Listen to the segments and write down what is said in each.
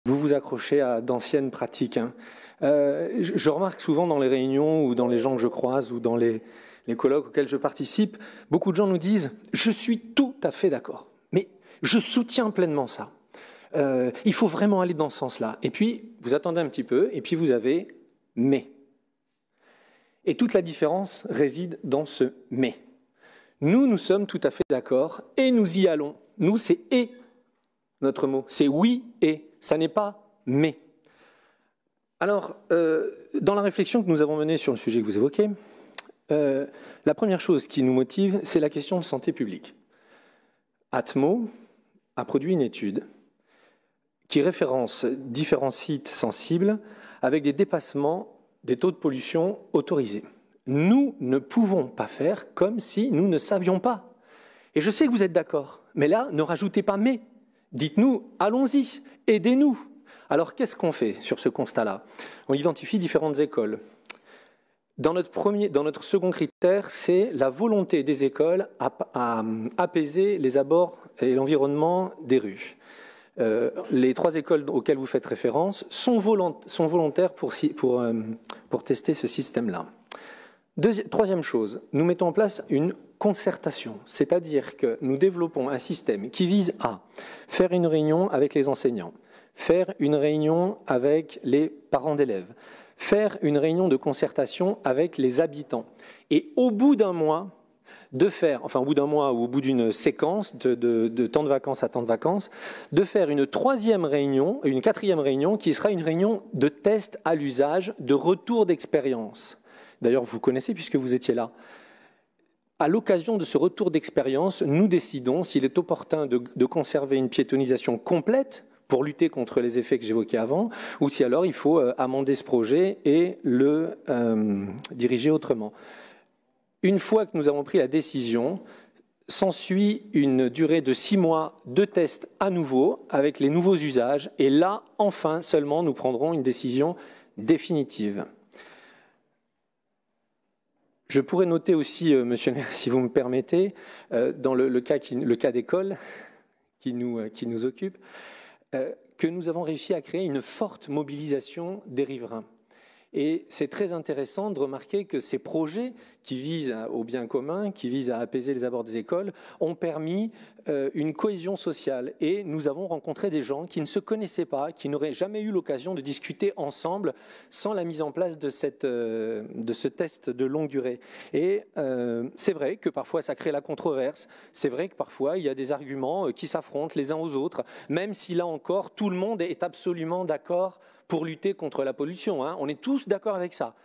vous vous accrochez à d'anciennes pratiques. Hein. Je remarque souvent dans les réunions ou dans les gens que je croise ou dans les colloques auxquels je participe, beaucoup de gens nous disent « je suis tout à fait d'accord, mais je soutiens pleinement ça. Il faut vraiment aller dans ce sens-là. » Et puis, vous attendez un petit peu, et puis vous avez « mais ». Et toute la différence réside dans ce « mais ». Nous sommes tout à fait d'accord, et nous y allons. Nous, c'est « et ». Notre mot, c'est oui et, ça n'est pas mais. Alors, dans la réflexion que nous avons menée sur le sujet que vous évoquez, la première chose qui nous motive, c'est la question de santé publique. Atmo a produit une étude qui référence différents sites sensibles avec des dépassements des taux de pollution autorisés. Nous ne pouvons pas faire comme si nous ne savions pas. Et je sais que vous êtes d'accord, mais là, ne rajoutez pas « mais ». Dites-nous, allons-y, aidez-nous. Alors, qu'est-ce qu'on fait sur ce constat-là? On identifie différentes écoles. Dans notre second critère, c'est la volonté des écoles à apaiser les abords et l'environnement des rues. Les 3 écoles auxquelles vous faites référence sont volontaires pour tester ce système-là. Troisième chose, nous mettons en place une concertation, c'est-à-dire que nous développons un système qui vise à faire une réunion avec les enseignants, faire une réunion avec les parents d'élèves, faire une réunion de concertation avec les habitants. Et au bout d'un mois, au bout d'un mois ou au bout d'une séquence de temps de vacances à temps de vacances, de faire une 3e réunion, une 4e réunion qui sera une réunion de test à l'usage, de retour d'expérience. D'ailleurs, vous connaissez puisque vous étiez là. À l'occasion de ce retour d'expérience, nous décidons s'il est opportun de conserver une piétonisation complète pour lutter contre les effets que j'évoquais avant, ou si alors il faut amender ce projet et le diriger autrement. Une fois que nous avons pris la décision, s'ensuit une durée de 6 mois de tests à nouveau avec les nouveaux usages, et là, enfin seulement, nous prendrons une décision définitive. Je pourrais noter aussi, monsieur le maire, si vous me permettez, dans le cas d'école qui nous occupe, que nous avons réussi à créer une forte mobilisation des riverains. Et c'est très intéressant de remarquer que ces projets qui visent au bien commun, qui visent à apaiser les abords des écoles, ont permis une cohésion sociale. Et nous avons rencontré des gens qui ne se connaissaient pas, qui n'auraient jamais eu l'occasion de discuter ensemble sans la mise en place de ce test de longue durée. Et c'est vrai que parfois ça crée la controverse, c'est vrai que parfois il y a des arguments qui s'affrontent les uns aux autres, même si là encore tout le monde est absolument d'accord pour lutter contre la pollution. Hein. On est tous d'accord avec ça.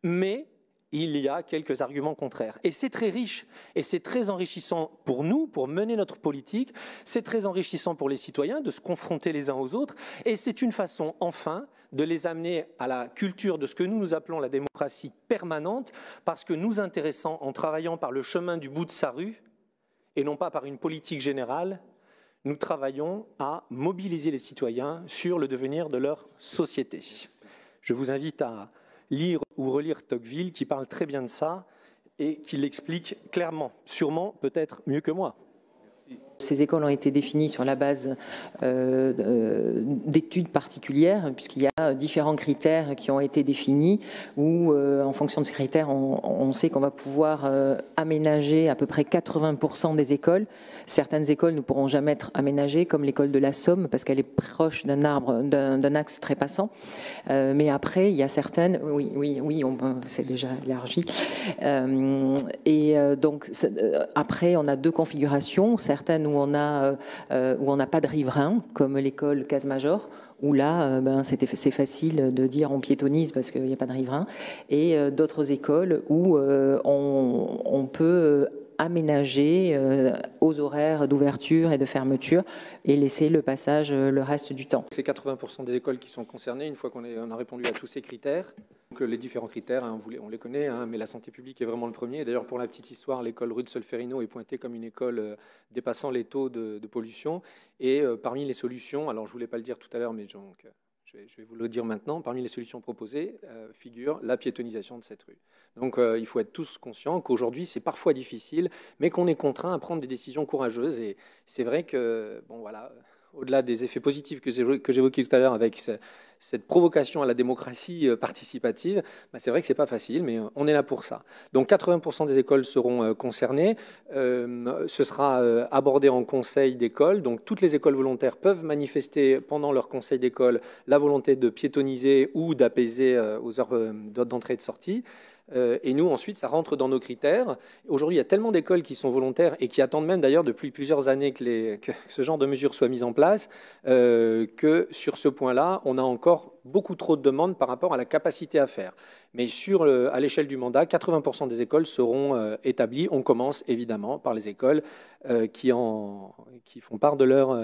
Mais il y a quelques arguments contraires. Et c'est très riche et c'est très enrichissant pour nous, pour mener notre politique. C'est très enrichissant pour les citoyens de se confronter les uns aux autres. Et c'est une façon, enfin, de les amener à la culture de ce que nous appelons la démocratie permanente, parce que nous intéressons, en travaillant par le chemin du bout de sa rue, et non pas par une politique générale, nous travaillons à mobiliser les citoyens sur le devenir de leur société. Je vous invite à lire ou relire Tocqueville, qui parle très bien de ça et qui l'explique clairement, sûrement peut-être mieux que moi. Ces écoles ont été définies sur la base d'études particulières, puisqu'il y a différents critères qui ont été définis, où en fonction de ces critères, on sait qu'on va pouvoir aménager à peu près 80% des écoles. Certaines écoles ne pourront jamais être aménagées, comme l'école de la Somme, parce qu'elle est proche d'un axe très passant. Mais après, il y a certaines, c'est déjà élargi. Donc après, on a 2 configurations, certaines où on n'a pas de riverains, comme l'école Case-Major, où là, c'est facile de dire on piétonise parce qu'il n'y a pas de riverains, et d'autres écoles où on peut aménager aux horaires d'ouverture et de fermeture et laisser le passage le reste du temps. C'est 80% des écoles qui sont concernées une fois qu'on a répondu à tous ces critères. Donc, les différents critères, hein, on les connaît, hein, mais la santé publique est vraiment le premier. D'ailleurs, pour la petite histoire, l'école rue de Solferino est pointée comme une école dépassant les taux de pollution. Et parmi les solutions, alors je ne voulais pas le dire tout à l'heure, mais donc, je vais vous le dire maintenant, parmi les solutions proposées figure la piétonisation de cette rue. Donc il faut être tous conscients qu'aujourd'hui c'est parfois difficile, mais qu'on est contraint à prendre des décisions courageuses. Et c'est vrai que, bon voilà, au-delà des effets positifs que j'évoquais tout à l'heure avec cette provocation à la démocratie participative, bah c'est vrai que ce n'est pas facile, mais on est là pour ça. Donc 80% des écoles seront concernées. Ce sera abordé en conseil d'école. Donc toutes les écoles volontaires peuvent manifester pendant leur conseil d'école la volonté de piétoniser ou d'apaiser aux heures d'entrée et de sortie. Et nous, ensuite, ça rentre dans nos critères. Aujourd'hui, il y a tellement d'écoles qui sont volontaires et qui attendent même d'ailleurs depuis plusieurs années que ce genre de mesures soit mise en place, que sur ce point-là, on a encore beaucoup trop de demandes par rapport à la capacité à faire. Mais à l'échelle du mandat, 80% des écoles seront établies. On commence évidemment par les écoles qui font part de leur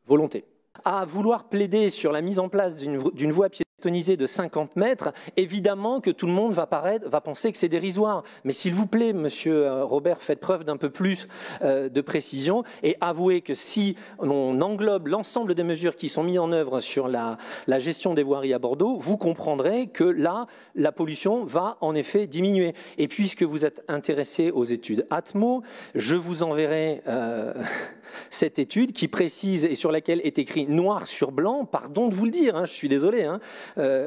volonté. À vouloir plaider sur la mise en place d'une voie piétonisée de 50 mètres, évidemment que tout le monde va penser que c'est dérisoire. Mais s'il vous plaît, monsieur Robert, faites preuve d'un peu plus de précision et avouez que si on englobe l'ensemble des mesures qui sont mises en œuvre sur la gestion des voiries à Bordeaux, vous comprendrez que là, la pollution va en effet diminuer. Et puisque vous êtes intéressé aux études Atmo, je vous enverrai cette étude qui précise et sur laquelle est écrit noir sur blanc, pardon de vous le dire, je suis désolé,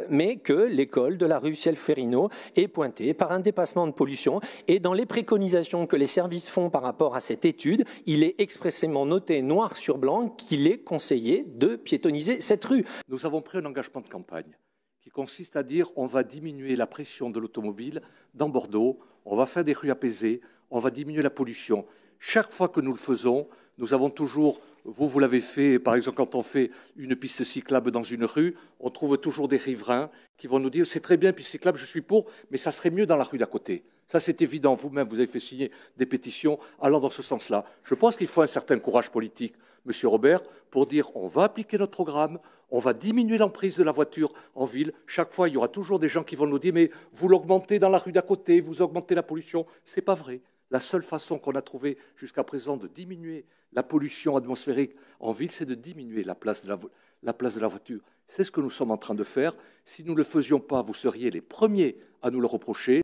mais que l'école de la rue Ciel-Ferrino est pointée par un dépassement de pollution. Et dans les préconisations que les services font par rapport à cette étude, il est expressément noté noir sur blanc qu'il est conseillé de piétoniser cette rue. Nous avons pris un engagement de campagne qui consiste à dire on va diminuer la pression de l'automobile dans Bordeaux, on va faire des rues apaisées, on va diminuer la pollution. Chaque fois que nous le faisons, nous avons toujours, vous l'avez fait, par exemple, quand on fait une piste cyclable dans une rue, on trouve toujours des riverains qui vont nous dire « c'est très bien, piste cyclable, je suis pour, mais ça serait mieux dans la rue d'à côté ». Ça, c'est évident. Vous-même, vous avez fait signer des pétitions allant dans ce sens-là. Je pense qu'il faut un certain courage politique, Monsieur Robert, pour dire on va appliquer notre programme, on va diminuer l'emprise de la voiture en ville. Chaque fois, il y aura toujours des gens qui vont nous dire « mais vous l'augmentez dans la rue d'à côté, vous augmentez la pollution ». Ce n'est pas vrai. La seule façon qu'on a trouvé jusqu'à présent de diminuer la pollution atmosphérique en ville, c'est de diminuer la place de la voiture. C'est ce que nous sommes en train de faire. Si nous ne le faisions pas, vous seriez les premiers à nous le reprocher.